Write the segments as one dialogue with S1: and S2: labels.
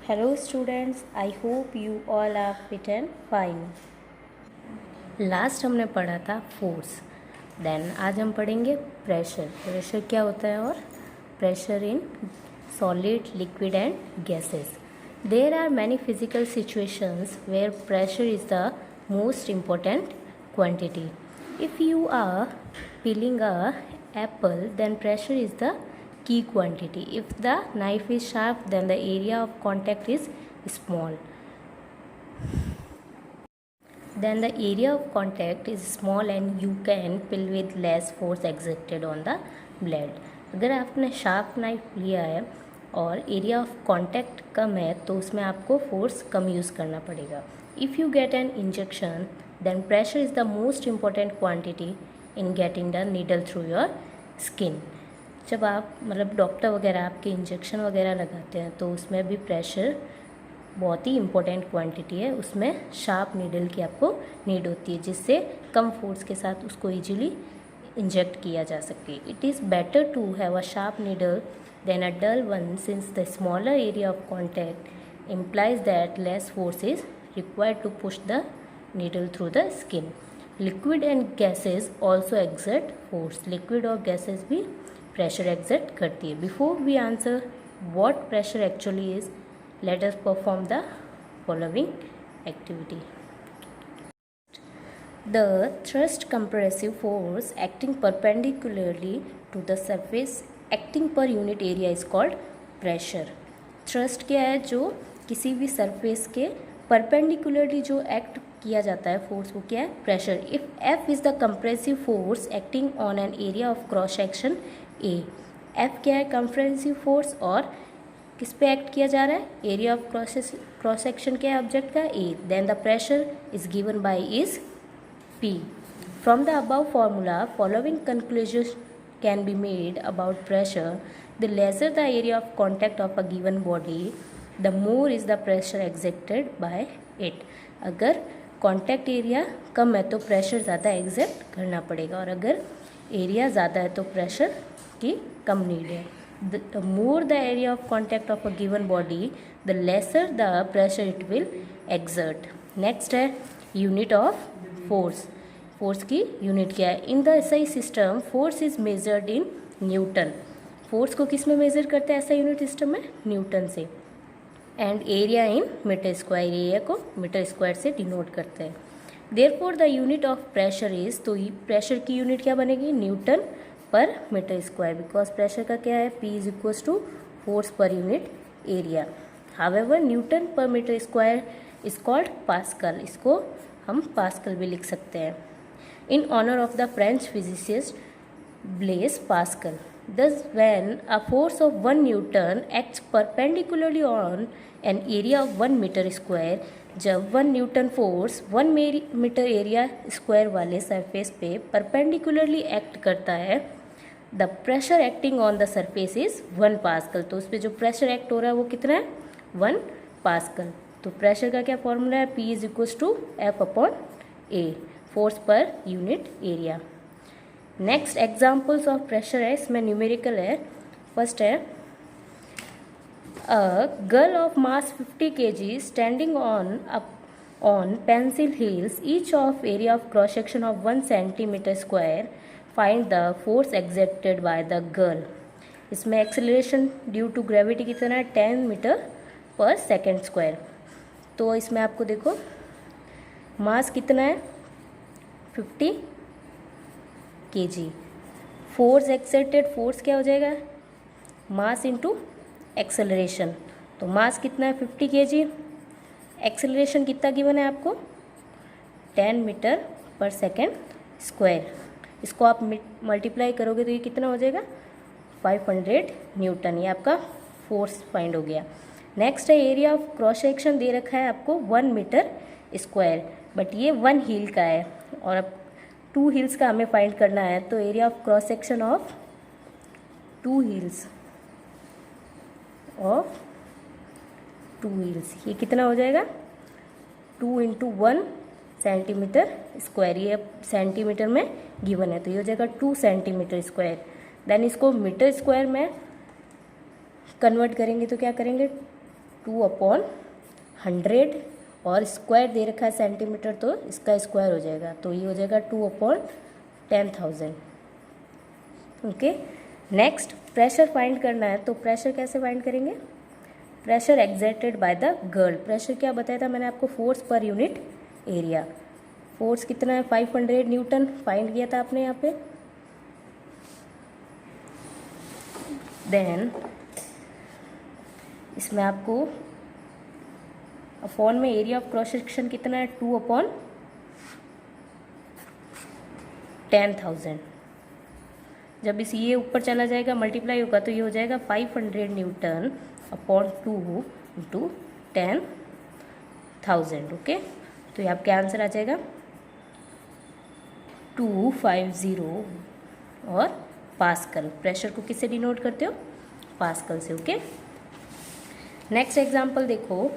S1: Hello students, I hope you all are fit and fine. Last हमने पढ़ा था force, then आज हम पढ़ेंगे प्रेशर. प्रेशर क्या होता है और pressure in solid, liquid and gases. There are many physical situations where pressure is the most important quantity. If you are peeling a apple, then pressure is the key quantity. If the knife is sharp, then the area of contact is small. Then the area of contact is small and you can peel with less force exerted on the blade. अगर आपने sharp knife लिया है और area of contact कम है तो उसमें आपको force कम use करना पड़ेगा. If you get an injection then pressure is the most important quantity in getting the needle through your skin. जब आप डॉक्टर वगैरह आपके इंजेक्शन वगैरह लगाते हैं तो उसमें भी प्रेशर बहुत ही इम्पोर्टेंट क्वांटिटी है. उसमें शार्प नीडल की आपको नीड होती है जिससे कम फोर्स के साथ उसको इजीली इंजेक्ट किया जा सके. It is better to have a sharp needle than a dull one since the smaller area of contact implies that less force is required to push the needle through the skin. Liquid and gases also exert force. Liquid और gases भी pressure exert करती है. Before we answer what pressure actually is, let us perform the following activity. The thrust compressive force acting perpendicularly to the surface acting per unit area is called pressure. Thrust क्या है? जो किसी भी surface के perpendicularly जो act किया जाता है फोर्स, वो क्या है? Pressure. If F is the compressive force acting on an area of cross section A. F क्या है? कंप्रेसिव फोर्स और किस पे एक्ट किया जा रहा है? एरिया ऑफ क्रॉस सेक्शन क्या है ऑब्जेक्ट का? A. Then the pressure is given by is P. From the above formula following conclusion can be made about pressure. The lesser the area of contact of a given body the more is the pressure exerted by it. अगर contact area कम है तो pressure ज़्यादा exert करना पड़ेगा और अगर area ज़्यादा है तो प्रेशर की कम नीड है. The more the area of contact of a given body the lesser the pressure it will exert. Next है यूनिट ऑफ फोर्स. फोर्स की यूनिट क्या है? In the SI system force is measured in newton. Force को किस में measure करते हैं ऐसा यूनिट सिस्टम में? न्यूटन से. And area in metre square. Area को मीटर स्क्वायर से डिनोट करते हैं. Therefore the unit of pressure is, तो प्रेशर की यूनिट क्या बनेगी? Newton per metre square. Because pressure का क्या है? P is equals to force per unit area. However newton per metre square is called pascal. इसको हम पास्कल भी लिख सकते हैं. In honour of the French physicist Blaise Pascal. Thus, when a force of 1 Newton acts perpendicularly on an area of 1 meter square, जब 1 newton force 1 metre area square वाले surface पे perpendicularly act करता है, the pressure acting on the surface is 1 pascal. तो उस पर जो pressure act हो रहा है वो कितना है? 1 पास्कल. तो प्रेशर का क्या फॉर्मूला है? P is equals to F upon A, force per unit area. Next examples of pressure है, इसमें न्यूमेरिकल है. फर्स्ट है a girl of mass 50 kg standing on pencil heels each of area of cross section of 1 centimetre square. Find the force exerted by the girl. इसमें acceleration due to gravity कितना है? 10 metre पर second square. तो इसमें आपको देखो मास कितना है? 50 kg. फोर्स एक्सर्टेड, फोर्स क्या हो जाएगा? Mass into acceleration. तो मास कितना है? 50 kg. एक्सेलरेशन कितना गिवन है आपको? 10 मीटर पर सेकेंड स्क्वायर. इसको आप मल्टीप्लाई करोगे तो ये कितना हो जाएगा? 500 न्यूटन. ये आपका फोर्स फाइंड हो गया. नेक्स्ट है एरिया ऑफ क्रॉस सेक्शन दे रखा है आपको 1 मीटर स्क्वायर, बट ये 1 हील का है और अब 2 हील्स का हमें फाइंड करना है. तो area of cross section of 2 heels ये कितना हो जाएगा? 2 इंटू 1 सेंटीमीटर स्क्वायर. ये सेंटीमीटर में गिवन है तो ये हो जाएगा 2 सेंटीमीटर स्क्वायर. देन इसको मीटर स्क्वायर में कन्वर्ट करेंगे तो क्या करेंगे? 2/100 और स्क्वायर दे रखा है सेंटीमीटर, तो इसका स्क्वायर हो जाएगा, तो ये हो जाएगा 2/10,000। ओके, नेक्स्ट प्रेशर फाइंड करना है, तो प्रेशर कैसे फाइंड करेंगे? Pressure exerted bye the girl. Pressure क्या बताया था मैंने आपको? Force per unit area. Force कितना है? 500 न्यूटन फाइंड किया था आपने यहाँ पे। देन इसमें आपको अपॉन में एरिया ऑफ क्रॉस सेक्शन कितना है? 2/10,000। जब इस ये ऊपर चला जाएगा मल्टीप्लाई होगा तो ये हो जाएगा 500 न्यूटन अपॉन 2 इंटू 10,000। ओके, तो ये आपके आंसर आ जाएगा 250 और पास्कल। प्रेशर को किससे डिनोट करते हो? पास्कल से। ओके, नेक्स्ट एग्जांपल देखो।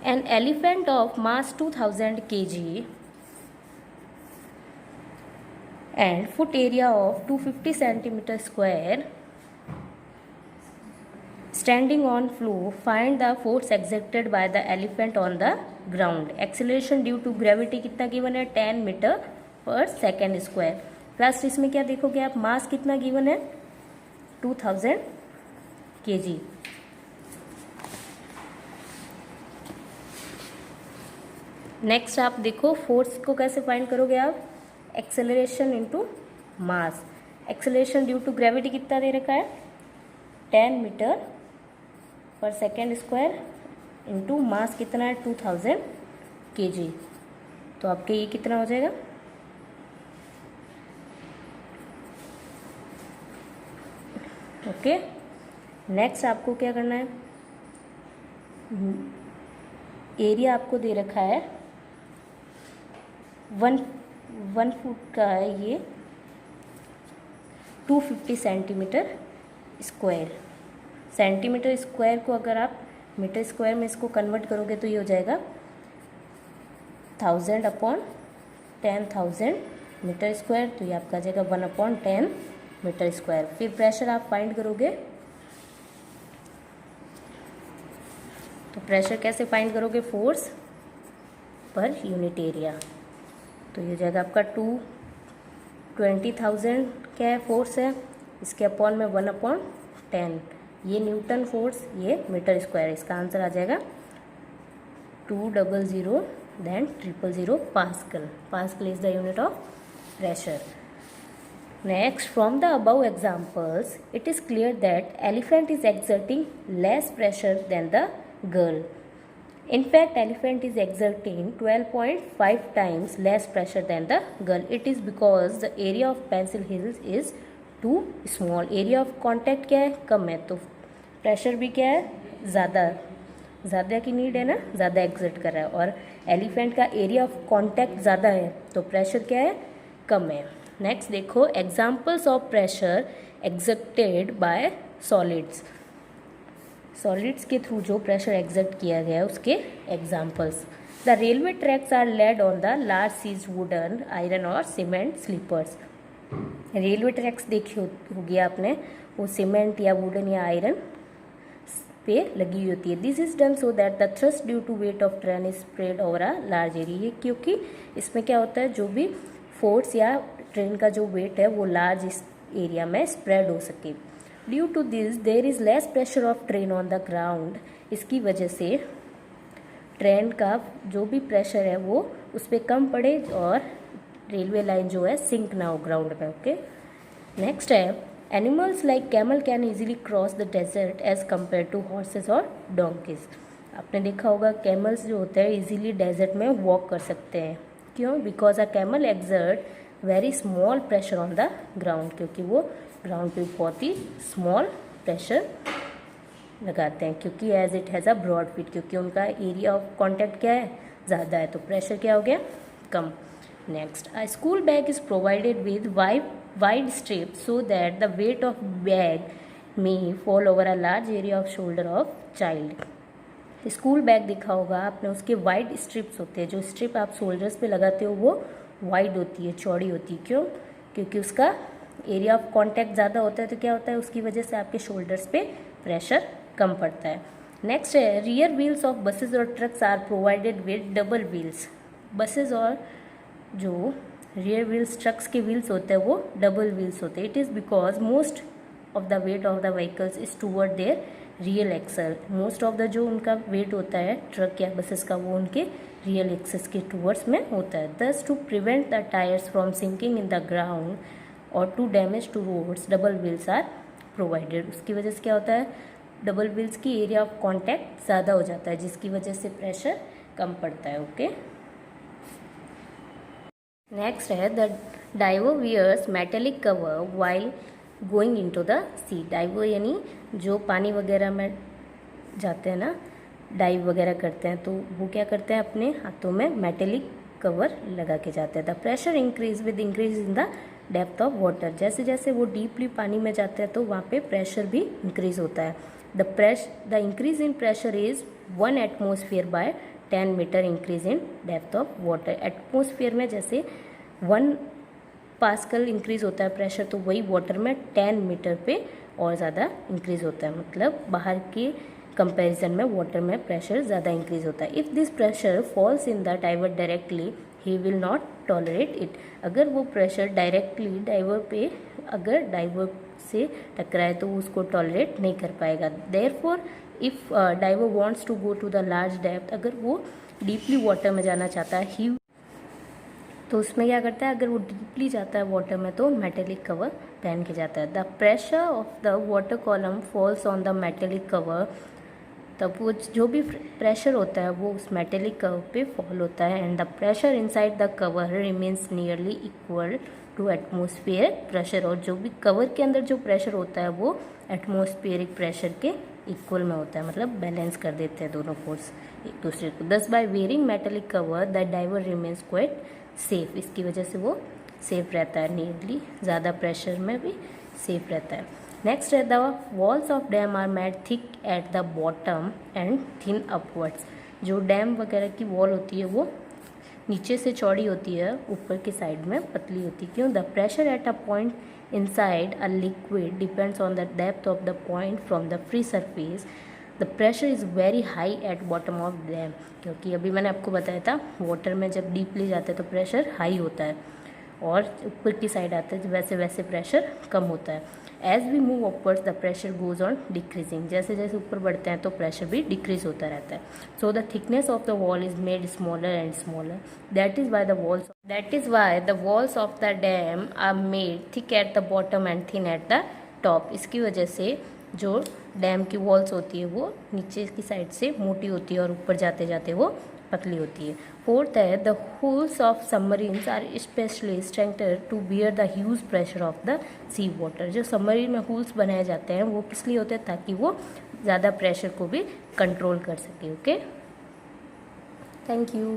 S1: An elephant of mass 2000 kg and foot area of 250 centimeter square standing on floor, find the force exerted by the elephant on the ground. Acceleration due to gravity कितना given है? 10 metre पर second square. Plus इसमें क्या देखोगे आप? मास कितना given है? 2000 kg। Next आप देखो फोर्स को कैसे फाइंड करोगे आप? Acceleration into mass. Acceleration due to gravity कितना दे रखा है? 10 मीटर पर सेकेंड स्क्वायर इनटू मास कितना है? 2000 kg। तो आपके ये कितना हो जाएगा? ओके, नेक्स्ट आपको क्या करना है? एरिया आपको दे रखा है 1 फुट का है, ये 250 सेंटीमीटर स्क्वायर। सेंटीमीटर स्क्वायर को अगर आप मीटर स्क्वायर में इसको कन्वर्ट करोगे तो ये हो जाएगा 1000/10,000 मीटर स्क्वायर। तो ये आपका आ जाएगा 1/10 मीटर स्क्वायर। फिर प्रेशर आप फाइंड करोगे, तो प्रेशर कैसे फाइंड करोगे? Force per unit area. तो ये हो जाएगा आपका 20,000 क्या है? फोर्स है, इसके अपॉन में 1/10। ये न्यूटन फोर्स, ये मीटर स्क्वायर। इसका आंसर आ जाएगा 200 then 000 pascal. Pascal is the unit of pressure. Next, from the above examples, it is clear that elephant is exerting less pressure than the girl. In fact, elephant is exerting 12.5 times less pressure than the girl. It is because the area of pencil hills is too small. Area of contact क्या है? कम है, तो pressure भी क्या है? ज़्यादा की need है ना, ज़्यादा एक्सर्ट कर रहा है। और एलिफेंट का एरिया ऑफ कॉन्टैक्ट ज़्यादा है, तो प्रेशर क्या है? कम है। नेक्स्ट देखो, examples of pressure exerted by solids. Solids के थ्रू जो प्रेशर एक्सर्ट किया गया है उसके examples. The railway tracks are laid on the large size wooden, iron और सीमेंट स्लीपर्स। रेलवे ट्रैक्स देखी होगी आपने, वो सीमेंट या वुडन या आयरन पे लगी हुई होती है। This is done so that the thrust due to weight of train is spread over a large area. क्योंकि इसमें क्या होता है, जो भी फोर्स या ट्रेन का जो वेट है वो लार्ज एरिया में स्प्रेड हो सके। Due to this there is less pressure of train on the ground. इसकी वजह से ट्रेन का जो भी प्रेशर है वो उस पर कम पड़े और रेलवे लाइन जो है सिंक ना हो ग्राउंड में। ओके, नेक्स्ट है, animals like camel can easily cross the desert as compare to horses और डोंकीज। आपने देखा होगा कैमल्स जो होते हैं इजीली डेजर्ट में वॉक कर सकते हैं। क्यों? Because a camel exert very small pressure on the ground, क्योंकि वो ग्राउंड पे बहुत ही स्मॉल प्रेशर लगाते हैं, क्योंकि as it has a broad feet, क्योंकि उनका एरिया ऑफ कॉन्टैक्ट क्या है? ज़्यादा है, तो प्रेशर क्या हो गया? कम। Next, a school bag is provided with wide strip so that the weight of bag may fall over a large area of shoulder of child. School bag देखा होगा आपने, उसके वाइड स्ट्रिप्स होते हैं। जो स्ट्रिप आप शोल्डर्स पे लगाते हो वो वाइड होती है, चौड़ी होती है। क्यों? क्योंकि उसका एरिया ऑफ कॉन्टैक्ट ज़्यादा होता है तो क्या होता है, उसकी वजह से आपके शोल्डर्स पे प्रेशर कम पड़ता है। नेक्स्ट है रियर व्हील्स ऑफ बसेज और trucks are provided with double wheels. Buses और जो रियर व्हील्स ट्रक्स के व्हील्स होते हैं वो डबल व्हील्स होते हैं। It is because most of the weight of the vehicles is toward their real axle. Most of the जो उनका वेट होता है ट्रक या बसेस का वो उनके रियल एक्सेस के टूवर्ड्स में होता है। Thus to prevent the tyres from sinking in the ground और to damage to roads double wheels are provided. उसकी वजह से क्या होता है, डबल व्हील्स की एरिया ऑफ कॉन्टैक्ट ज़्यादा हो जाता है जिसकी वजह से प्रेशर कम पड़ता है। ओके, नेक्स्ट है the diver wears metallic cover while going into the sea. Diver यानी जो पानी वगैरह में जाते हैं ना, डाइव वगैरह करते हैं, तो वो क्या करते हैं, अपने हाथों में मेटेलिक कवर लगा के जाते हैं। The pressure increase with increase in the depth of water. जैसे जैसे वो डीपली पानी में जाते हैं तो वहाँ पे प्रेशर भी इंक्रीज होता है। The increase in pressure is 1 atmosphere by 10 metre increase in depth of water. Atmosphere में जैसे 1 पास्कल इंक्रीज होता है प्रेशर, तो वही वाटर में 10 मीटर पे और ज़्यादा इंक्रीज होता है। मतलब बाहर के कंपैरिजन में वाटर में प्रेशर ज़्यादा इंक्रीज होता है। If this pressure falls in the diver directly ही विल नॉट टॉलरेट इट। अगर वो प्रेशर डायरेक्टली डाइवर पे अगर डाइवर से टकराए तो उसको टॉलरेट नहीं कर पाएगा। Therefore if diver wants to go to the large depth, अगर वो डीपली वाटर में जाना चाहता है ही, तो उसमें क्या करता है, अगर वो डीपली जाता है वाटर में तो मेटेलिक कवर पहन के जाता है। The pressure of the water column falls on the metallic cover. तब वो जो भी प्रेशर होता है वो उस मेटेलिक कवर पे फॉल होता है। And the pressure inside the cover remains nearly equal to atmosphere pressure. और जो भी कवर के अंदर जो प्रेशर होता है वो एटमोस्फियरिक प्रेशर के इक्वल में होता है, मतलब बैलेंस कर देते हैं दोनों फोर्स एक दूसरे को। Thus by wearing metallic cover the diver remains quite safe. इसकी वजह से वो सेफ रहता है, नियरली ज़्यादा प्रेशर में भी सेफ रहता है। नेक्स्ट है the walls of dam are made thick at the bottom and thin upwards. जो डैम वगैरह की वॉल होती है वो नीचे से चौड़ी होती है, ऊपर की साइड में पतली होती है। क्यों? The pressure at a point inside a liquid depends on the depth of the point from the free surface. The pressure is very high at bottom of dam. क्योंकि अभी मैंने आपको बताया था वाटर में जब डीपली जाते हैं तो प्रेशर हाई होता है और ऊपर की साइड आते हैं वैसे वैसे प्रेशर कम होता है। As we move upwards the pressure goes on decreasing. जैसे जैसे ऊपर बढ़ते हैं तो प्रेशर भी डिक्रीज होता रहता है। So the thickness of the wall is made smaller and smaller. That is why the walls of the dam are made thick at the bottom and thin at the top. इसकी वजह से जो dam की walls होती है वो नीचे की साइड से मोटी होती है और ऊपर जाते जाते वो पतली होती है। फोर्थ है the hulls of submarines are specially strengthened to bear the huge pressure of the sea water. जो सबमरीन में हुल्स बनाए जाते हैं वो इसलिए होते हैं ताकि वो ज़्यादा प्रेशर को भी कंट्रोल कर सके। Okay, thank you.